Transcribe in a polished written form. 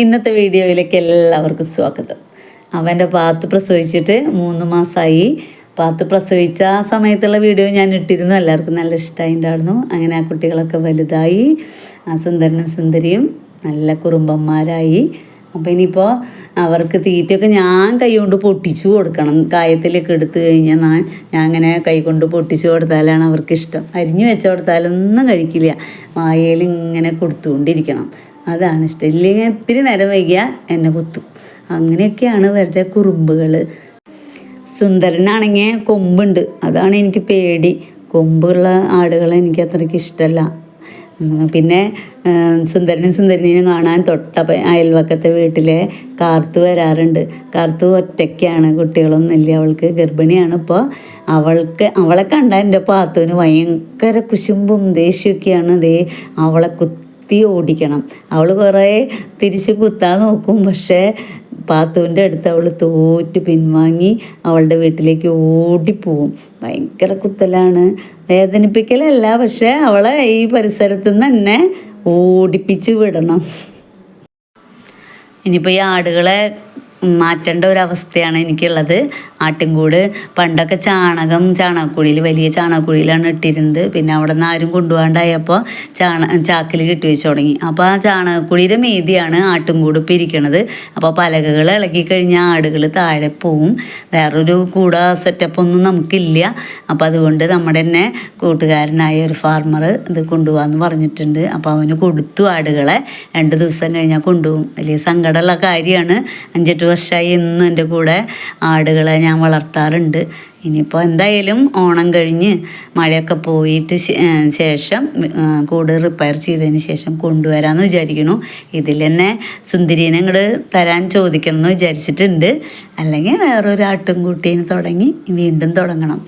ഇന്നത്തെ വീഡിയോയിലേക്ക് എല്ലാവർക്കും സ്വാഗതം. അവൻ്റെ പാത്ത് പ്രസവിച്ചിട്ട് 3 മാസമായി. പാത്ത് പ്രസവിച്ച ആ സമയത്തുള്ള വീഡിയോ ഞാൻ ഇട്ടിരുന്നു. എല്ലാവർക്കും നല്ല ഇഷ്ടമായിട്ടുണ്ടായിരുന്നു. അങ്ങനെ ആ കുട്ടികളൊക്കെ വലുതായി, ആ സുന്ദരനും സുന്ദരിയും നല്ല കുറുമ്പന്മാരായി. അപ്പോൾ ഇനിയിപ്പോൾ അവർക്ക് തീറ്റയൊക്കെ ഞാൻ കൈകൊണ്ട് പൊട്ടിച്ചു കൊടുക്കണം. കായത്തിലേക്ക് എടുത്തു കഴിഞ്ഞാൽ ഞാൻ അങ്ങനെ കൈകൊണ്ട് പൊട്ടിച്ചു കൊടുത്താലാണ് അവർക്ക് ഇഷ്ടം. അരിഞ്ഞു വെച്ച് കൊടുത്താലൊന്നും കഴിക്കില്ല. വായയിൽ ഇങ്ങനെ കൊടുത്തുകൊണ്ടിരിക്കണം, അതാണ് ഇഷ്ടം. ഇല്ലെങ്കിൽ ഇത്തിരി നേരം വൈകിയാൽ എന്നെ കുത്തും. അങ്ങനെയൊക്കെയാണ് ഇവരുടെ കുറുമ്പുകൾ. സുന്ദരനാണെങ്കിൽ കൊമ്പുണ്ട്, അതാണ് എനിക്ക് പേടി. കൊമ്പുള്ള ആടുകളെ എനിക്ക് അത്രയ്ക്ക് ഇഷ്ടമല്ല. പിന്നെ സുന്ദരനും സുന്ദരനെയും കാണാൻ അയൽവക്കത്തെ വീട്ടിലെ കാർത്തു വരാറുണ്ട്. കാർത്തു ഒറ്റയ്ക്കാണ്, കുട്ടികളൊന്നുമില്ല, അവൾക്ക് ഗർഭിണിയാണ്. ഇപ്പോൾ അവളെ കണ്ടാൽ എൻ്റെ പാത്തുവിന് ഭയങ്കര കുശുമ്പും ദേഷ്യമൊക്കെയാണ്. അവളെ കുത്തി ഓടിക്കണം. അവൾ കുറേ തിരിച്ച് കുത്താൻ നോക്കും, പക്ഷേ പാത്തുവിൻ്റെ അടുത്ത് അവൾ തോറ്റ് പിൻവാങ്ങി അവളുടെ വീട്ടിലേക്ക് ഓടിപ്പോവും. ഭയങ്കര കുത്തലാണ്, വേദനിപ്പിക്കലല്ല, പക്ഷേ അവളെ ഈ പരിസരത്തു നിന്ന് തന്നെ ഓടിപ്പിച്ച് വിടണം. ഇനിയിപ്പോൾ ഈ ആടുകളെ മാറ്റേണ്ട ഒരവസ്ഥയാണ് എനിക്കുള്ളത്. ആട്ടിൻകൂട് പണ്ടൊക്കെ ചാണകക്കുഴിയിൽ, വലിയ ചാണകക്കുഴിയിലാണ് ഇട്ടിരുന്നത്. പിന്നെ അവിടെ നിന്ന് ആരും കൊണ്ടുപോകാണ്ടായപ്പോൾ ചാക്കിൽ കെട്ടി വെച്ച് തുടങ്ങി. അപ്പോൾ ആ ചാണകക്കുഴിയുടെ മീതിയാണ് ആട്ടിൻകൂട് ഇപ്പോൾ ഇരിക്കണത്. അപ്പോൾ പലകകൾ ഇളകിക്കഴിഞ്ഞാൽ ആടുകൾ താഴെ പോവും. വേറൊരു കൂട സെറ്റപ്പൊന്നും നമുക്കില്ല. അപ്പോൾ അതുകൊണ്ട് നമ്മുടെ തന്നെ കൂട്ടുകാരനായ ഒരു ഫാർമർ ഇത് കൊണ്ടുപോകാമെന്ന് പറഞ്ഞിട്ടുണ്ട്. അപ്പോൾ അവന് കൊടുത്തു ആടുകളെ. 2 ദിവസം കഴിഞ്ഞാൽ കൊണ്ടുപോകും. വലിയ സങ്കടമുള്ള കാര്യമാണ്. 5-8 വർഷമായി എന്നും എൻ്റെ കൂടെ ആടുകളെ ഞാൻ വളർത്താറുണ്ട്. ഇനിയിപ്പോൾ എന്തായാലും ഓണം കഴിഞ്ഞ് മഴയൊക്കെ പോയിട്ട് ശേഷം കൂട് റിപ്പയർ ചെയ്തതിന് ശേഷം കൊണ്ടുവരാമെന്ന് വിചാരിക്കുന്നു. ഇതിൽ തന്നെ സുന്ദരീനെ ഇങ്ങോട്ട് തരാൻ ചോദിക്കണം എന്ന് വിചാരിച്ചിട്ടുണ്ട്. അല്ലെങ്കിൽ വേറൊരു ആട്ടിൻകുട്ടീനെ തുടങ്ങി വീണ്ടും തുടങ്ങണം.